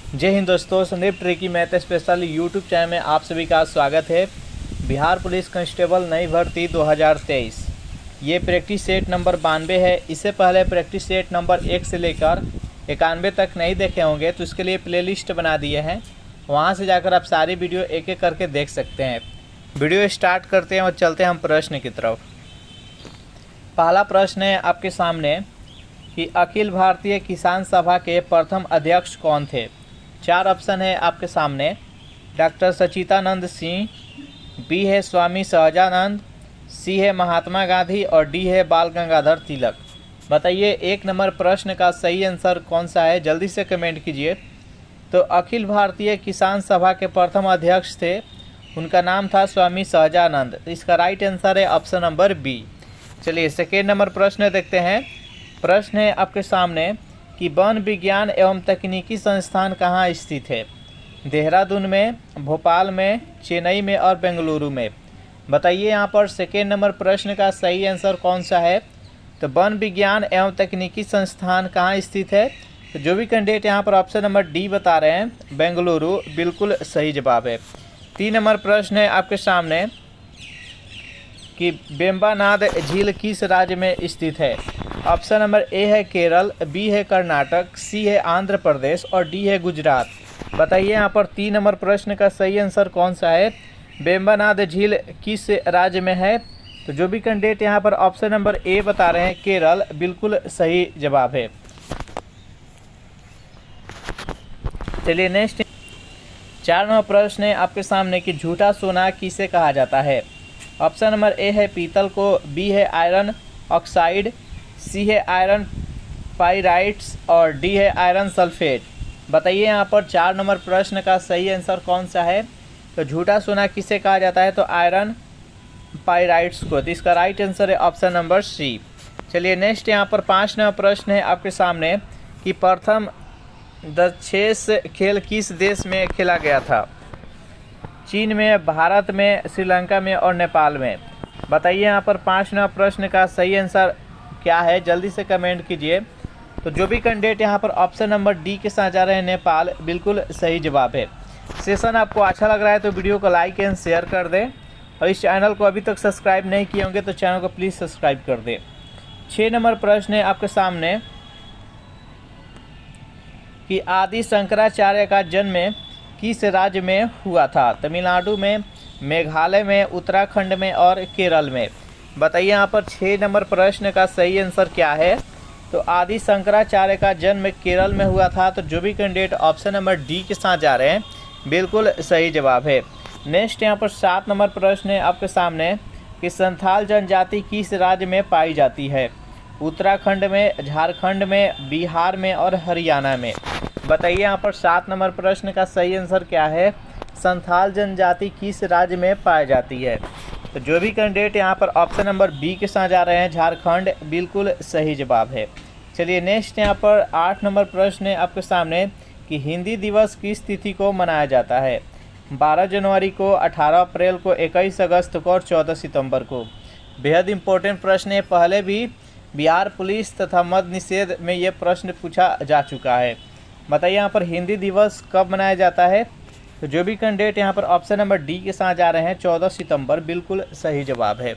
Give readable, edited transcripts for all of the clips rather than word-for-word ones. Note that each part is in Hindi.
जय हिंद दोस्तों, Sandeep tricky math special YouTube channel में आप सभी का स्वागत है। बिहार पुलिस कांस्टेबल नई भर्ती 2023 ये प्रैक्टिस सेट नंबर 92 है। इससे पहले प्रैक्टिस सेट नंबर 1 से लेकर 91 तक नहीं देखे होंगे तो इसके लिए प्लेलिस्ट बना दिए हैं, वहां से जाकर आप सारी वीडियो एक एक करके देख सकते हैं। वीडियो स्टार्ट करते हैं और चलते हैं हम प्रश्न की तरफ। पहला प्रश्न है आपके सामने कि अखिल भारतीय किसान सभा के प्रथम अध्यक्ष कौन थे। 4 ऑप्शन है आपके सामने। डॉक्टर सच्चिदानंद सिंह, बी है स्वामी सहजानंद, सी है महात्मा गांधी और डी है बाल गंगाधर तिलक। बताइए 1 नंबर प्रश्न का सही आंसर कौन सा है, जल्दी से कमेंट कीजिए। तो अखिल भारतीय किसान सभा के प्रथम अध्यक्ष थे, उनका नाम था स्वामी सहजानंद। इसका राइट आंसर है ऑप्शन नंबर बी। चलिए सेकेंड नंबर प्रश्न देखते हैं। प्रश्न है आपके सामने कि वन विज्ञान एवं तकनीकी संस्थान कहाँ स्थित है। देहरादून में, भोपाल में, चेन्नई में और बेंगलुरु में। बताइए यहाँ पर सेकेंड नंबर प्रश्न का सही आंसर कौन सा है। तो वन विज्ञान एवं तकनीकी संस्थान कहाँ स्थित है। तो जो भी कैंडिडेट यहाँ पर ऑप्शन नंबर डी बता रहे हैं, बेंगलुरु, बिल्कुल सही जवाब है। 3 नंबर प्रश्न है आपके सामने कि वेम्बनाड झील किस राज्य में स्थित है। ऑप्शन नंबर ए है केरल, बी है कर्नाटक, सी है आंध्र प्रदेश और डी है गुजरात। बताइए यहाँ पर 3 नंबर प्रश्न का सही आंसर कौन सा है। वेम्बनाड झील किस राज्य में है। तो जो भी कैंडिडेट यहाँ पर ऑप्शन नंबर ए बता रहे हैं, केरल, बिल्कुल सही जवाब है। चलिए नेक्स्ट 4 नंबर प्रश्न है आपके सामने कि झूठा सोना किसे कहा जाता है। ऑप्शन नंबर ए है पीतल को, बी है आयरन ऑक्साइड, सी है आयरन पाइराइट्स और डी है आयरन सल्फेट। बताइए यहाँ पर 4 नंबर प्रश्न का सही आंसर कौन सा है। तो झूठा सोना किसे कहा जाता है, तो आयरन पाइराइट्स को। तो इसका राइट आंसर है ऑप्शन नंबर सी। चलिए नेक्स्ट यहाँ पर 5 नंबर प्रश्न है आपके सामने कि प्रथम चेस खेल किस देश में खेला गया था। चीन में, भारत में, श्रीलंका में और नेपाल में। बताइए यहाँ पर 5 नंबर प्रश्न का सही आंसर क्या है, जल्दी से कमेंट कीजिए। तो जो भी कैंडिडेट यहाँ पर ऑप्शन नंबर डी के साथ जा रहे हैं, नेपाल, बिल्कुल सही जवाब है। सेशन आपको अच्छा लग रहा है तो वीडियो को लाइक एंड शेयर कर दें, और इस चैनल को अभी तक सब्सक्राइब नहीं किए होंगे तो चैनल को प्लीज़ सब्सक्राइब कर दें। 6 नंबर प्रश्न है आपके सामने कि आदि शंकराचार्य का जन्म किस राज्य में हुआ था। तमिलनाडु में, मेघालय में, उत्तराखंड में और केरल में। बताइए यहाँ पर 6 नंबर प्रश्न का सही आंसर क्या है। तो आदि शंकराचार्य का जन्म केरल में हुआ था। तो जो भी कैंडिडेट ऑप्शन नंबर डी के साथ जा रहे हैं, बिल्कुल सही जवाब है। नेक्स्ट यहाँ पर 7 नंबर प्रश्न है आपके सामने कि संथाल जनजाति किस राज्य में पाई जाती है। उत्तराखंड में, झारखंड में, बिहार में और हरियाणा में। बताइए यहाँ पर 7 नंबर प्रश्न का सही आंसर क्या है। संथाल जनजाति किस राज्य में पाई जाती है। तो जो भी कैंडिडेट यहाँ पर ऑप्शन नंबर बी के साथ जा रहे हैं, झारखंड, बिल्कुल सही जवाब है। चलिए नेक्स्ट यहाँ पर 8 नंबर प्रश्न है आपके सामने कि हिंदी दिवस किस तिथि को मनाया जाता है। 12 जनवरी को, 18 अप्रैल को, 21 अगस्त को और 14 सितंबर को। बेहद इंपॉर्टेंट प्रश्न है, पहले भी बिहार पुलिस तथा मद्य निषेध में ये प्रश्न पूछा जा चुका है। बताइए यहाँ पर हिंदी दिवस कब मनाया जाता है। तो जो भी कैंडिडेट यहाँ पर ऑप्शन नंबर डी के साथ जा रहे हैं, 14 सितंबर, बिल्कुल सही जवाब है।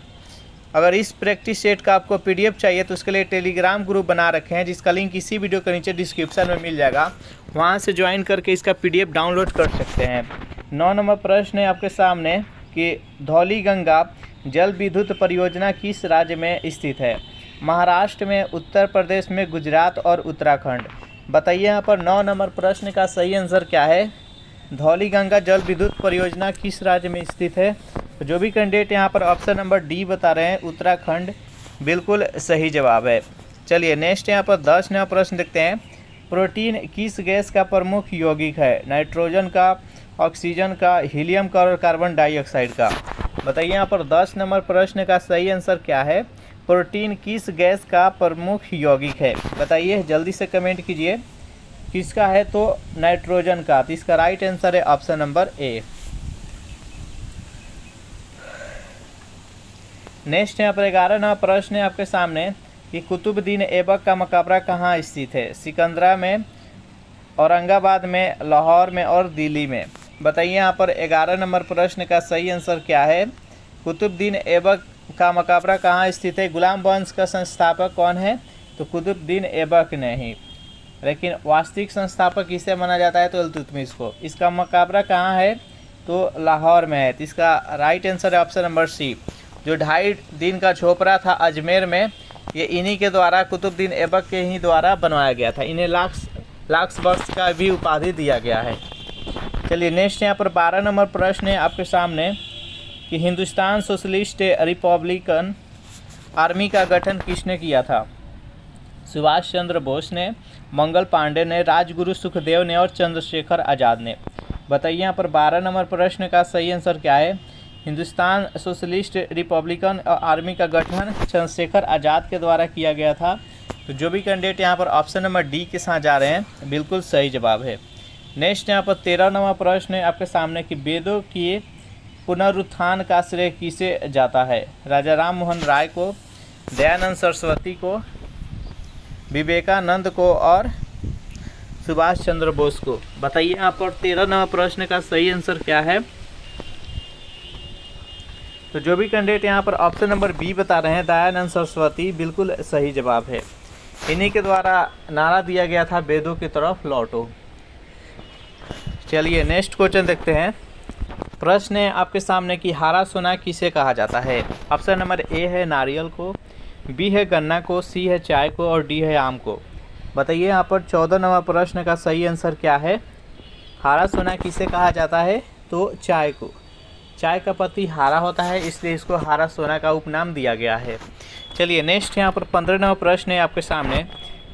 अगर इस प्रैक्टिस सेट का आपको पीडीएफ चाहिए तो उसके लिए टेलीग्राम ग्रुप बना रखे हैं, जिसका लिंक इसी वीडियो के नीचे डिस्क्रिप्शन में मिल जाएगा, वहाँ से ज्वाइन करके इसका पीडीएफ डाउनलोड कर सकते हैं। 9 नंबर प्रश्न है आपके सामने कि धौलीगंगा जल विद्युत परियोजना किस राज्य में स्थित है। महाराष्ट्र में, उत्तर प्रदेश में, गुजरात और उत्तराखंड। बताइए यहाँ पर 9 नंबर प्रश्न का सही आंसर क्या है। धौलीगंगा जल विद्युत परियोजना किस राज्य में स्थित है। तो जो भी कैंडिडेट यहाँ पर ऑप्शन नंबर डी बता रहे हैं, उत्तराखंड, बिल्कुल सही जवाब है। चलिए नेक्स्ट यहाँ पर 10 नंबर प्रश्न देखते हैं। प्रोटीन किस गैस का प्रमुख यौगिक है। नाइट्रोजन का, ऑक्सीजन का, हीलियम का और कार्बन डाइऑक्साइड का। बताइए यहाँ पर 10 नंबर प्रश्न का सही आंसर क्या है। प्रोटीन किस गैस का प्रमुख यौगिक है। बताइए जल्दी से कमेंट कीजिए किसका है। तो नाइट्रोजन का। तो इसका राइट आंसर है ऑप्शन नंबर ए। नेक्स्ट यहाँ पर 11 नंबर प्रश्न है आपके सामने कि कुतुबुद्दीन ऐबक का मकबरा कहाँ स्थित है। सिकंदरा में औरंगाबाद में, लाहौर में और दिल्ली में। बताइए यहाँ पर 11 नंबर प्रश्न का सही आंसर क्या है। कुतुबुद्दीन ऐबक का मकबरा कहाँ स्थित है। गुलाम वंश का संस्थापक कौन है, तो कुतुबुद्दीन ऐबक नहीं, लेकिन वास्तविक संस्थापक किसे माना जाता है, तो इल्तुतमिश को। इसका मकबरा कहाँ है, तो लाहौर में है। तो इसका राइट आंसर है ऑप्शन नंबर सी। जो 2.5 दिन का झोपड़ा था अजमेर में, ये इन्हीं के द्वारा, कुतुबुद्दीन ऐबक के ही द्वारा बनवाया गया था। इन्हें लाक्स बख्श का भी उपाधि दिया गया है। चलिए नेक्स्ट यहाँ पर 12 नंबर प्रश्न है आपके सामने कि हिंदुस्तान सोशलिस्ट रिपब्लिकन आर्मी का गठन किसने किया था। सुभाष चंद्र बोस ने, मंगल पांडे ने, राजगुरु सुखदेव ने और चंद्रशेखर आज़ाद ने। बताइए यहाँ पर 12 नंबर प्रश्न का सही आंसर क्या है। हिंदुस्तान सोशलिस्ट रिपब्लिकन आर्मी का गठन चंद्रशेखर आज़ाद के द्वारा किया गया था। तो जो भी कैंडिडेट यहाँ पर ऑप्शन नंबर डी के साथ जा रहे हैं, बिल्कुल सही जवाब है। नेक्स्ट यहाँ पर 13 नंबर प्रश्न है आपके सामने कि वेदों के पुनरुत्थान का श्रेय किसे जाता है। राजा राम मोहन राय को, दयानंद सरस्वती को, विवेकानंद को और सुभाष चंद्र बोस को। बताइए यहाँ पर 13 नंबर प्रश्न का सही आंसर क्या है। तो जो भी कैंडिडेट यहाँ पर ऑप्शन नंबर बी बता रहे हैं, दयानंद सरस्वती, बिल्कुल सही जवाब है। इन्हीं के द्वारा नारा दिया गया था, वेदों की तरफ लौटो। चलिए नेक्स्ट क्वेश्चन देखते हैं। प्रश्न है आपके सामने कि हरा सोना किसे कहा जाता है। ऑप्शन नंबर ए है नारियल को, बी है गन्ना को, सी है चाय को और डी है आम को। बताइए यहाँ पर 14 नंबर प्रश्न का सही आंसर क्या है। हरा सोना किसे कहा जाता है, तो चाय को। चाय का पत्ती हरा होता है, इसलिए इसको हरा सोना का उपनाम दिया गया है। चलिए नेक्स्ट यहाँ पर 15 नंबर प्रश्न है आपके सामने।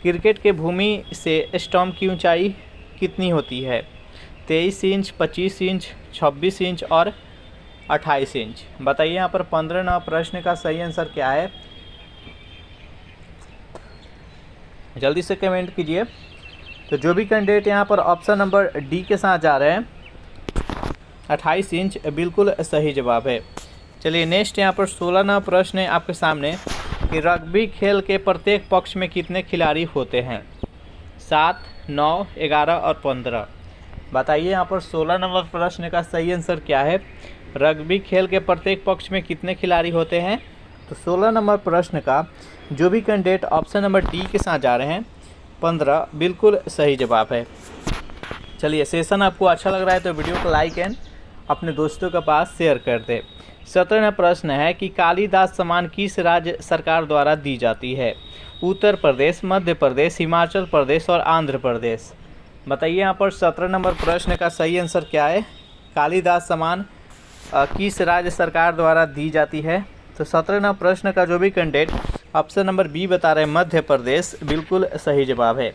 क्रिकेट के भूमि से स्टंप की ऊंचाई कितनी होती है। 23 इंच, 25 इंच, 26 इंच और 28 इंच। बताइए यहाँ पर 15 नंबर प्रश्न का सही आंसर क्या है। जल्दी से कमेंट कीजिए। तो जो भी कैंडिडेट यहाँ पर ऑप्शन नंबर डी के साथ जा रहे हैं, 28 इंच, बिल्कुल सही जवाब है। चलिए नेक्स्ट यहाँ पर 16 नंबर प्रश्न है आपके सामने कि रग्बी खेल के प्रत्येक पक्ष में कितने खिलाड़ी होते हैं। 7, 9, 11 और 15। बताइए यहाँ पर 16 नंबर प्रश्न का सही आंसर क्या है। रग्बी खेल के प्रत्येक पक्ष में कितने खिलाड़ी होते हैं। तो 16 नंबर प्रश्न का जो भी कैंडिडेट ऑप्शन नंबर डी के साथ जा रहे हैं, 15, बिल्कुल सही जवाब है। चलिए सेशन आपको अच्छा लग रहा है तो वीडियो को लाइक एंड अपने दोस्तों के पास शेयर कर दे। 17वां प्रश्न है कि कालिदास सम्मान किस राज्य सरकार द्वारा दी जाती है। उत्तर प्रदेश, मध्य प्रदेश, हिमाचल प्रदेश और आंध्र प्रदेश। बताइए यहाँ पर 17 नंबर प्रश्न का सही आंसर क्या है। कालिदास सम्मान किस राज्य सरकार द्वारा दी जाती है। तो 17 नंबर प्रश्न का जो भी कैंडिडेट ऑप्शन नंबर बी बता रहे हैं, मध्य प्रदेश, बिल्कुल सही जवाब है।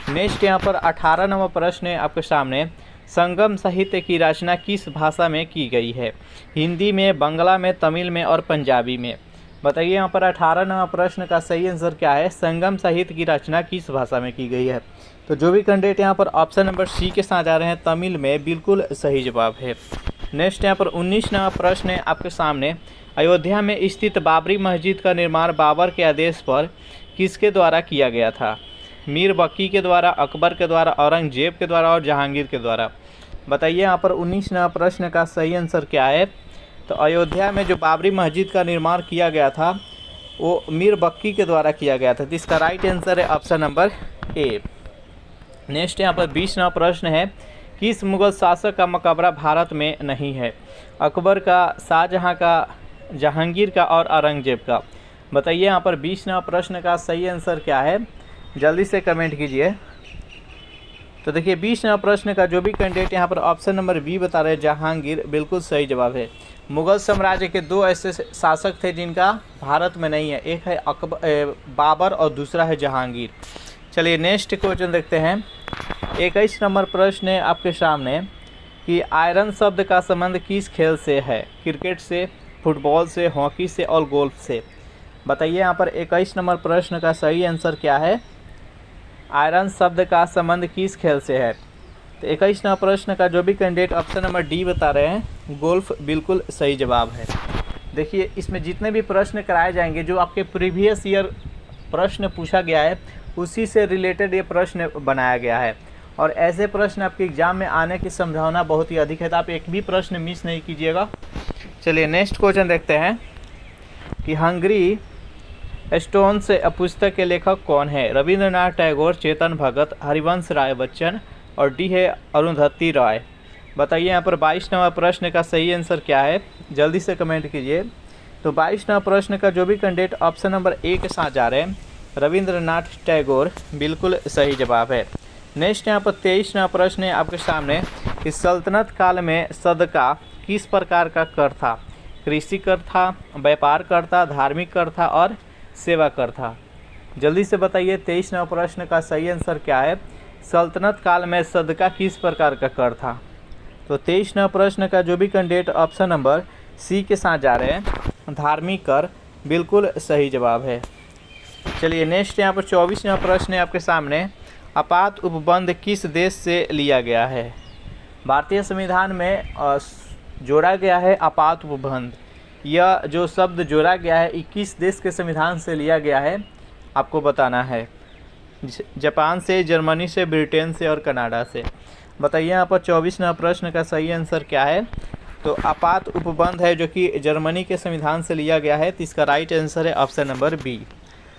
नेक्स्ट यहाँ पर 18 नंबर प्रश्न है आपके सामने। संगम साहित्य की रचना किस भाषा में की गई है। हिंदी में, बांग्ला में, तमिल में और पंजाबी में। बताइए यहाँ पर 18 नंबर प्रश्न का सही आंसर क्या है। संगम साहित्य की रचना किस भाषा में की गई है। तो जो भी कैंडिडेट यहाँ पर ऑप्शन नंबर सी के साथ आ रहे हैं, तमिल में, बिल्कुल सही जवाब है। नेक्स्ट यहाँ पर 19 नंबर प्रश्न है आपके सामने। अयोध्या में स्थित बाबरी मस्जिद का निर्माण बाबर के आदेश पर किसके द्वारा किया गया था। मीर बक्की के द्वारा, अकबर के द्वारा, औरंगजेब के द्वारा और जहांगीर के द्वारा। बताइए यहाँ पर 19 नंबर प्रश्न का सही आंसर क्या है। तो अयोध्या में जो बाबरी मस्जिद का निर्माण किया गया था वो मीर बक्की के द्वारा किया गया था। तो इसका राइट आंसर है ऑप्शन नंबर ए। नेक्स्ट यहाँ पर 20 नंबर प्रश्न है। किस मुगल शासक का मकबरा भारत में नहीं है। अकबर का, शाहजहाँ का, जहांगीर का और औरंगजेब का। बताइए यहाँ पर 20 नंबर प्रश्न का सही आंसर क्या है। जल्दी से कमेंट कीजिए। तो देखिए 20 नंबर प्रश्न का जो भी कैंडिडेट यहाँ पर ऑप्शन नंबर बी बता रहे हैं, जहांगीर, बिल्कुल सही जवाब है। मुगल साम्राज्य के 2 ऐसे शासक थे जिनका भारत में नहीं है, एक है बाबर और दूसरा है जहांगीर। चलिए नेक्स्ट क्वेश्चन देखते हैं। 21 नंबर प्रश्न है आपके सामने कि आयरन शब्द का संबंध किस खेल से है। क्रिकेट से, फुटबॉल से, हॉकी से और गोल्फ से। बताइए यहाँ पर 21 नंबर प्रश्न का सही आंसर क्या है। आयरन शब्द का संबंध किस खेल से है। तो 21 नंबर प्रश्न का जो भी कैंडिडेट ऑप्शन नंबर डी बता रहे हैं, गोल्फ, बिल्कुल सही जवाब है। देखिए इसमें जितने भी प्रश्न कराए जाएंगे, जो आपके प्रीवियस ईयर प्रश्न पूछा गया है उसी से रिलेटेड ये प्रश्न बनाया गया है। और ऐसे प्रश्न आपके एग्जाम में आने की संभावना बहुत ही अधिक है, तो आप एक भी प्रश्न मिस नहीं कीजिएगा। चलिए नेक्स्ट क्वेश्चन देखते हैं कि हंगरी स्टोन्स पुस्तक के लेखक कौन है? रविंद्रनाथ टैगोर, चेतन भगत, हरिवंश राय बच्चन और डी है अरुंधति रॉय। बताइए यहाँ पर 22 नंबर प्रश्न का सही आंसर क्या है, जल्दी से कमेंट कीजिए। तो 22 नंबर प्रश्न का जो भी कैंडिडेट ऑप्शन नंबर ए के साथ जा रहे हैं, रविंद्रनाथ टैगोर, बिल्कुल सही जवाब है। नेक्स्ट यहाँ पर 23 नंबर प्रश्न है आपके सामने कि सल्तनत काल में सदका किस प्रकार का कर था? कृषि कर था, व्यापार कर था, धार्मिक कर था और सेवा कर था। जल्दी से बताइए 23 नंबर प्रश्न का सही आंसर क्या है? सल्तनत काल में सदका किस प्रकार का कर था? तो 23 नंबर प्रश्न का जो भी कैंडिडेट ऑप्शन नंबर सी के साथ जा रहे हैं, धार्मिक कर, बिल्कुल सही जवाब है। चलिए नेक्स्ट यहाँ पर 24 नंबर प्रश्न है आपके सामने, आपात उपबंध किस देश से लिया गया है? भारतीय संविधान में जोड़ा गया है आपात उपबंध। यह जो शब्द जोड़ा गया है 21 देश के संविधान से लिया गया है, आपको बताना है। जापान से, जर्मनी से, ब्रिटेन से और कनाडा से। बताइए यहाँ पर 24 नंबर प्रश्न का सही आंसर क्या है? तो आपात उपबंध है जो कि जर्मनी के संविधान से लिया गया है, तो इसका राइट आंसर है ऑप्शन नंबर बी।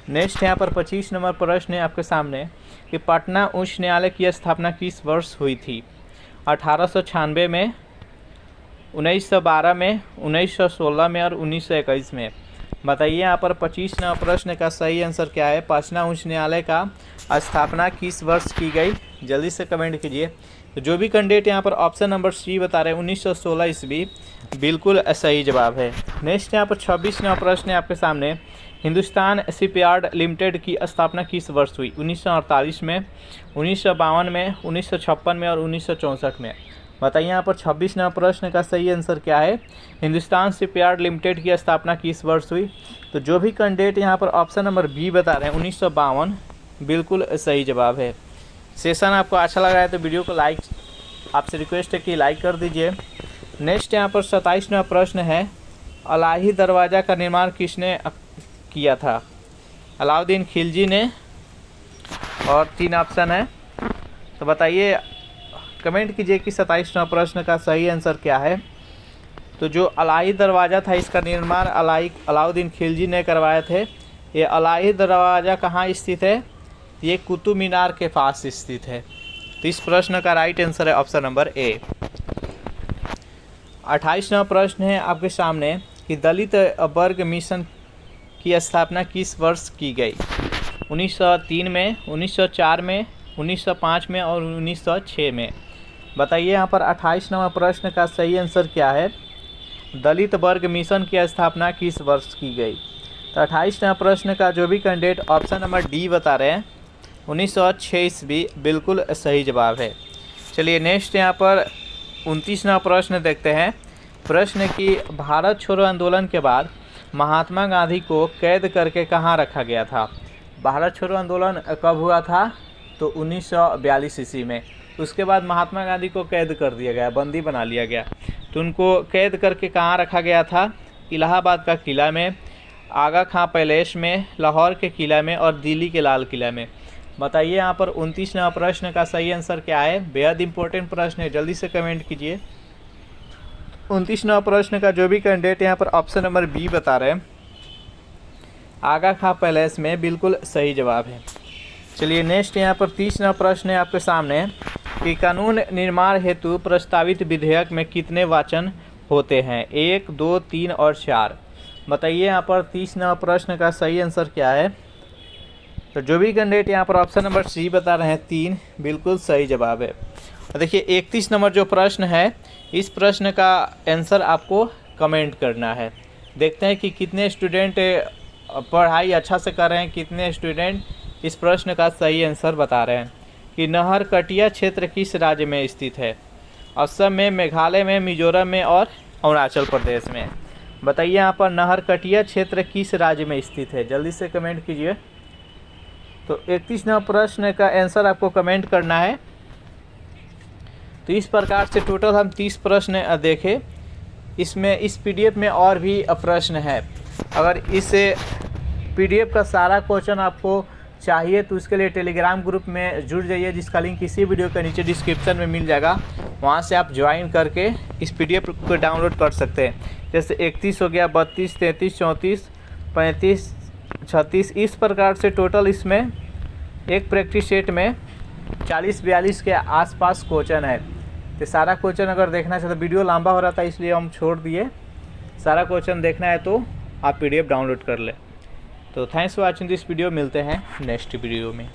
नेक्स्ट यहाँ पर 25 नंबर प्रश्न है आपके सामने कि पटना उच्च न्यायालय की स्थापना किस वर्ष हुई थी? 1896 में, 1912 में, 1916 में और 1921 में। बताइए यहाँ पर 25 नंबर प्रश्न का सही आंसर क्या है? पटना उच्च न्यायालय का स्थापना किस वर्ष की गई? जल्दी से कमेंट कीजिए। तो जो भी कैंडिडेट यहाँ पर ऑप्शन नंबर सी बता रहे हैं 1916 ईस्वी, बिल्कुल सही जवाब है। नेक्स्ट यहाँ पर 26 नंबर प्रश्न है आपके सामने, हिंदुस्तान शिपयार्ड लिमिटेड की स्थापना किस वर्ष हुई? 1948 में, 1952 में, 1956 में और 1964 में। बताइए यहाँ पर 26 नंबर प्रश्न का सही आंसर क्या है? हिंदुस्तान शिपयार्ड लिमिटेड की स्थापना किस वर्ष हुई? तो जो भी कैंडिडेट यहाँ पर ऑप्शन नंबर बी बता रहे हैं 1952, बिल्कुल सही जवाब है। सेशन आपको अच्छा लगा है तो वीडियो को लाइक, आपसे रिक्वेस्ट है कि लाइक कर दीजिए। नेक्स्ट यहाँ पर 27 नंबर प्रश्न है, अलाही दरवाज़ा का निर्माण किसने किया था? अलाउद्दीन खिलजी ने, और 3 ऑप्शन है, तो बताइए, कमेंट कीजिए कि 27 नंबर प्रश्न का सही आंसर क्या है। तो जो अलाही दरवाज़ा था इसका निर्माण अलाउद्दीन खिलजी ने करवाए थे। ये अलाही दरवाज़ा कहाँ स्थित है? ये कुतुब मीनार के पास स्थित है। तो इस प्रश्न का राइट आंसर है ऑप्शन नंबर ए। 28 नंबर प्रश्न है आपके सामने कि दलित वर्ग मिशन की स्थापना किस वर्ष की गई? 1903 में, 1904 में, 1905 में और 1906 में। बताइए यहाँ पर 28 नंबर प्रश्न का सही आंसर क्या है? दलित वर्ग मिशन की स्थापना किस वर्ष की गई? तो 28 नंबर प्रश्न का जो भी कैंडिडेट ऑप्शन नंबर डी बता रहे हैं 1906 ईस्वी, बिल्कुल सही जवाब है। चलिए नेक्स्ट यहाँ पर 29 नंबर प्रश्न देखते हैं। प्रश्न कि भारत छोड़ो आंदोलन के बाद महात्मा गांधी को कैद करके कहाँ रखा गया था? भारत छोड़ो आंदोलन कब हुआ था? तो 1942 ईस्वी में। उसके बाद महात्मा गांधी को कैद कर दिया गया, बंदी बना लिया गया। तो उनको कैद करके कहाँ रखा गया था? इलाहाबाद का किला में, आगा खां पैलेस में, लाहौर के किला में और दिल्ली के लाल किला में। बताइए यहाँ पर 29 नंबर प्रश्न का सही आंसर क्या है? बेहद इंपॉर्टेंट प्रश्न है, जल्दी से कमेंट कीजिए। 29 नंबर प्रश्न का जो भी कैंडिडेट यहाँ पर ऑप्शन नंबर बी बता रहे हैं, आगा खां पैलेस में, बिल्कुल सही जवाब है। चलिए नेक्स्ट यहाँ पर 30 नंबर प्रश्न है आपके सामने कि कानून निर्माण हेतु प्रस्तावित विधेयक में कितने वचन होते हैं? 1, 2, 3 और 4। बताइए यहाँ पर 30 नंबर प्रश्न का सही आंसर क्या है? तो जो भी कैंडिडेट यहाँ पर ऑप्शन नंबर सी बता रहे हैं 3, बिल्कुल सही जवाब है। और देखिए 31 नंबर जो प्रश्न है, इस प्रश्न का आंसर आपको कमेंट करना है। देखते हैं कि कितने स्टूडेंट पढ़ाई अच्छा से कर रहे हैं, कितने स्टूडेंट इस प्रश्न का सही आंसर बता रहे हैं। कि नहरकटिया क्षेत्र किस राज्य में स्थित है? असम में, मेघालय में, मिजोरम में और अरुणाचल प्रदेश में। बताइए यहाँ पर नहरकटिया क्षेत्र किस राज्य में स्थित है? जल्दी से कमेंट कीजिए। तो 31 नंबर प्रश्न का आंसर आपको कमेंट करना है। तो इस प्रकार से टोटल हम 30 प्रश्न देखे। इसमें इस पीडीएफ में और भी प्रश्न है। अगर इस पीडीएफ का सारा क्वेश्चन आपको चाहिए तो उसके लिए टेलीग्राम ग्रुप में जुड़ जाइए, जिसका लिंक इसी वीडियो के नीचे डिस्क्रिप्शन में मिल जाएगा। वहाँ से आप ज्वाइन करके इस PDF को डाउनलोड कर सकते हैं। जैसे 31 हो गया, 32, 33, 34, 35, 36, इस प्रकार से टोटल इसमें एक प्रैक्टिस सेट में 40-42 के आसपास क्वेश्चन है। तो सारा क्वेश्चन अगर देखना चाहते, वीडियो लंबा हो रहा था इसलिए हम छोड़ दिए। सारा क्वेश्चन देखना है तो आप PDF डाउनलोड कर लें। तो thanks for watching this video, मिलते हैं नेक्स्ट वीडियो में।